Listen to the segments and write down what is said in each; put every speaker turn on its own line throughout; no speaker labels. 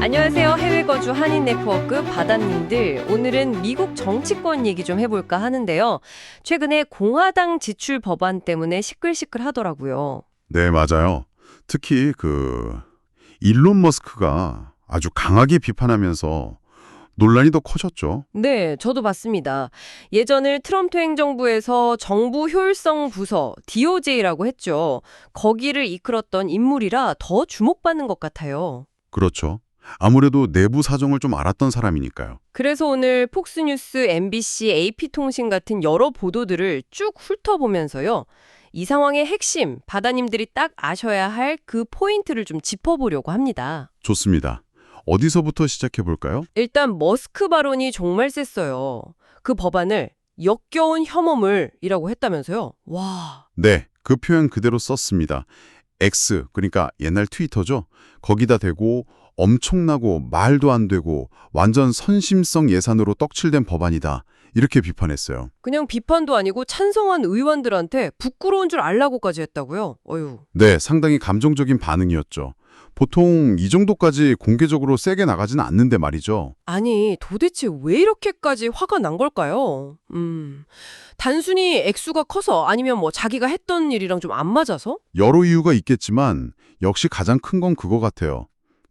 안녕하세요. 해외 거주 한인 네트워크 바다님들. 오늘은 미국 정치권 얘기 좀 해볼까 하는데요. 최근에 공화당 지출 법안 때문에 시끌시끌하더라고요.
네, 맞아요. 특히 일론 머스크가 아주 강하게 비판하면서 논란이 더 커졌죠.
네, 저도 봤습니다. 예전을 트럼프 행정부에서 정부 효율성 부서 DOJ라고 했죠. 거기를 이끌었던 인물이라 더 주목받는 것 같아요.
그렇죠. 아무래도 내부 사정을 좀 알았던 사람이니까요.
그래서 오늘 폭스뉴스, MBC, AP통신 같은 여러 보도들을 쭉 훑어보면서요. 이 상황의 핵심, 바다님들이 딱 아셔야 할 그 포인트를 좀 짚어보려고 합니다.
좋습니다. 어디서부터 시작해 볼까요?
일단 머스크 발언이 정말 셌어요. 그 법안을 역겨운 혐오물이라고 했다면서요. 와,
네, 그 표현 그대로 썼습니다. X, 그러니까 옛날 트위터죠. 거기다 대고 엄청나고 말도 안 되고 완전 선심성 예산으로 떡칠된 법안이다. 이렇게 비판했어요.
그냥 비판도 아니고 찬성한 의원들한테 부끄러운 줄 알라고까지 했다고요. 어휴.
네, 상당히 감정적인 반응이었죠. 보통 이 정도까지 공개적으로 세게 나가지는 않는데 말이죠.
아니, 도대체 왜 이렇게까지 화가 난 걸까요? 단순히 액수가 커서 아니면 뭐 자기가 했던 일이랑 좀 안 맞아서?
여러 이유가 있겠지만 역시 가장 큰 건 그거 같아요.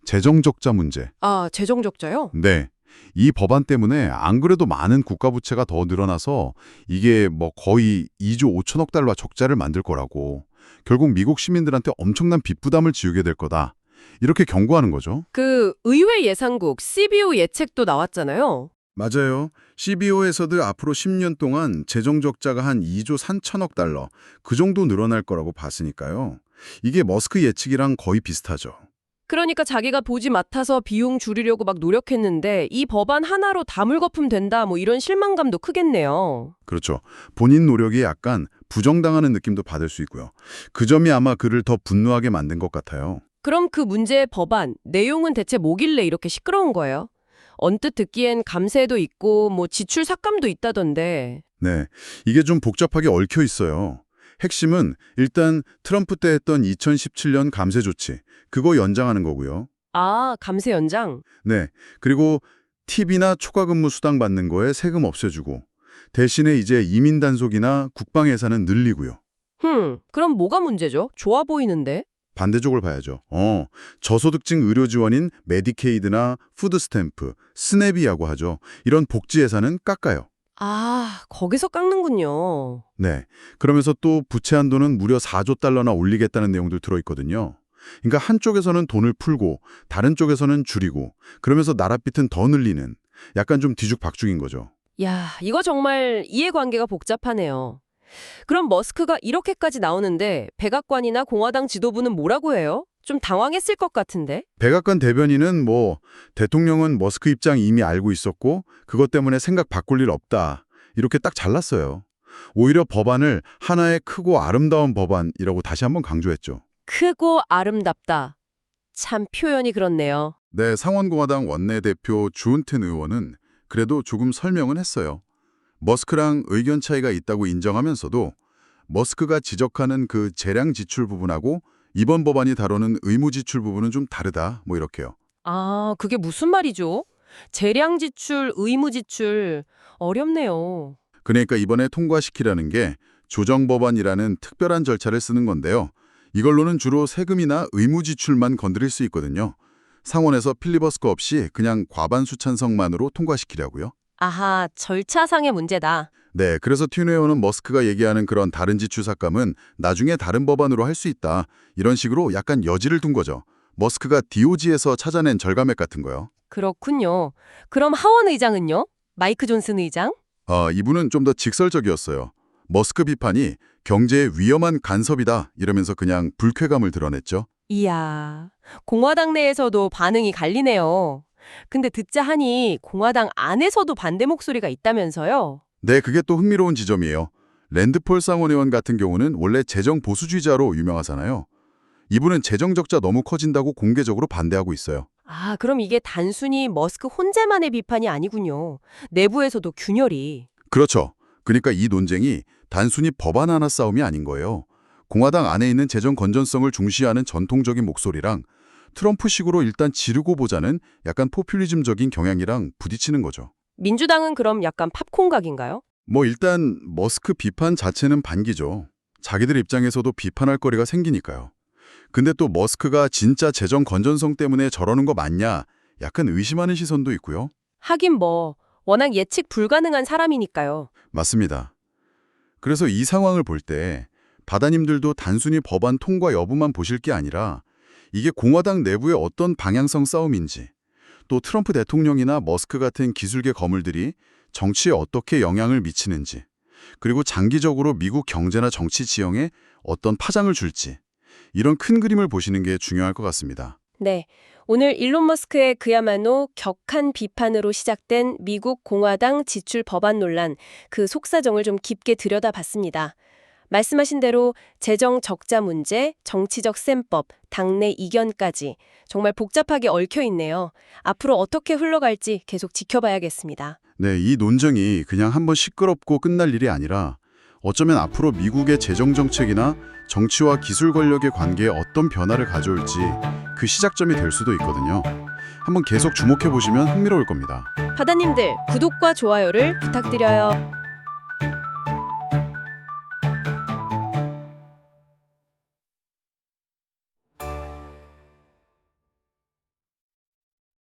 재정 적자 문제.
아, 재정 적자요?
네. 이 법안 때문에 안 그래도 많은 국가 부채가 더 늘어나서 이게 뭐 거의 2조 5천억 달러 적자를 만들 거라고. 결국 미국 시민들한테 엄청난 빚 부담을 지우게 될 거다. 이렇게 경고하는 거죠.
그 의회 예산국 CBO 예책도 나왔잖아요.
맞아요. CBO에서도 앞으로 10년 동안 재정 적자가 한 2조 3천억 달러, 그 정도 늘어날 거라고 봤으니까요. 이게 머스크 예측이랑 거의 비슷하죠.
그러니까 자기가 보지 맡아서 비용 줄이려고 막 노력했는데 이 법안 하나로 다 물거품 된다 뭐 이런 실망감도 크겠네요.
그렇죠. 본인 노력이 약간 부정당하는 느낌도 받을 수 있고요. 그 점이 아마 그를 더 분노하게 만든 것 같아요.
그럼 그 문제의 법안 내용은 대체 뭐길래 이렇게 시끄러운 거예요? 언뜻 듣기엔 감세도 있고 뭐 지출 삭감도 있다던데.
네, 이게 좀 복잡하게 얽혀 있어요. 핵심은 일단 트럼프 때 했던 2017년 감세 조치, 그거 연장하는 거고요.
아, 감세 연장?
네, 그리고 팁이나 초과 근무 수당 받는 거에 세금 없애주고 대신에 이제 이민 단속이나 국방 예산은 늘리고요.
그럼 뭐가 문제죠? 좋아 보이는데?
반대쪽을 봐야죠. 저소득층 의료 지원인 메디케이드나 푸드 스탬프, 스냅이라고 하죠. 이런 복지 예산은 깎아요.
아, 거기서 깎는군요.
네. 그러면서 또 부채 한도는 무려 4조 달러나 올리겠다는 내용도 들어있거든요. 그러니까 한쪽에서는 돈을 풀고 다른 쪽에서는 줄이고 그러면서 나랏빚은 더 늘리는 약간 좀 뒤죽박죽인 거죠.
야, 이거 정말 이해관계가 복잡하네요. 그럼 머스크가 이렇게까지 나오는데 백악관이나 공화당 지도부는 뭐라고 해요? 좀 당황했을 것 같은데?
백악관 대변인은 대통령은 머스크 입장 이미 알고 있었고 그것 때문에 생각 바꿀 일 없다. 이렇게 딱 잘랐어요. 오히려 법안을 하나의 크고 아름다운 법안이라고 다시 한번 강조했죠.
크고 아름답다. 참 표현이 그렇네요.
네, 상원공화당 원내대표 주은튼 의원은 그래도 조금 설명은 했어요. 머스크랑 의견 차이가 있다고 인정하면서도 머스크가 지적하는 그 재량 지출 부분하고 이번 법안이 다루는 의무 지출 부분은 좀 다르다, 이렇게요.
아, 그게 무슨 말이죠? 재량 지출, 의무 지출. 어렵네요.
그러니까 이번에 통과시키라는 게 조정법안이라는 특별한 절차를 쓰는 건데요. 이걸로는 주로 세금이나 의무 지출만 건드릴 수 있거든요. 상원에서 필리버스터 없이 그냥 과반수 찬성만으로 통과시키려고요.
아하, 절차상의 문제다.
네, 그래서 튠 의원은 머스크가 얘기하는 그런 다른 지출 삭감은 나중에 다른 법안으로 할 수 있다. 이런 식으로 약간 여지를 둔 거죠. 머스크가 DOG에서 찾아낸 절감액 같은 거요.
그렇군요. 그럼 하원 의장은요? 마이크 존슨 의장?
이분은 좀 더 직설적이었어요. 머스크 비판이 경제에 위험한 간섭이다 이러면서 그냥 불쾌감을 드러냈죠.
이야, 공화당 내에서도 반응이 갈리네요. 근데 듣자 하니 공화당 안에서도 반대 목소리가 있다면서요?
네, 그게 또 흥미로운 지점이에요. 랜드폴 상원의원 같은 경우는 원래 재정 보수주의자로 유명하잖아요. 이분은 재정 적자 너무 커진다고 공개적으로 반대하고 있어요.
아, 그럼 이게 단순히 머스크 혼자만의 비판이 아니군요. 내부에서도 균열이.
그렇죠. 그러니까 이 논쟁이 단순히 법안 하나 싸움이 아닌 거예요. 공화당 안에 있는 재정 건전성을 중시하는 전통적인 목소리랑 트럼프식으로 일단 지르고 보자는 약간 포퓰리즘적인 경향이랑 부딪히는 거죠.
민주당은 그럼 약간 팝콘각인가요?
뭐 일단 머스크 비판 자체는 반기죠. 자기들 입장에서도 비판할 거리가 생기니까요. 근데 또 머스크가 진짜 재정 건전성 때문에 저러는 거 맞냐? 약간 의심하는 시선도 있고요.
하긴 뭐 워낙 예측 불가능한 사람이니까요.
맞습니다. 그래서 이 상황을 볼 때 바다님들도 단순히 법안 통과 여부만 보실 게 아니라 이게 공화당 내부의 어떤 방향성 싸움인지, 또 트럼프 대통령이나 머스크 같은 기술계 거물들이 정치에 어떻게 영향을 미치는지, 그리고 장기적으로 미국 경제나 정치 지형에 어떤 파장을 줄지, 이런 큰 그림을 보시는 게 중요할 것 같습니다.
네. 오늘 일론 머스크의 그야말로 격한 비판으로 시작된 미국 공화당 지출 법안 논란, 그 속사정을 좀 깊게 들여다봤습니다. 말씀하신 대로 재정 적자 문제, 정치적 셈법, 당내 이견까지 정말 복잡하게 얽혀 있네요. 앞으로 어떻게 흘러갈지 계속 지켜봐야겠습니다.
네, 이 논쟁이 그냥 한번 시끄럽고 끝날 일이 아니라 어쩌면 앞으로 미국의 재정 정책이나 정치와 기술 권력의 관계에 어떤 변화를 가져올지 그 시작점이 될 수도 있거든요. 한번 계속 주목해 보시면 흥미로울 겁니다.
바다님들, 구독과 좋아요를 부탁드려요.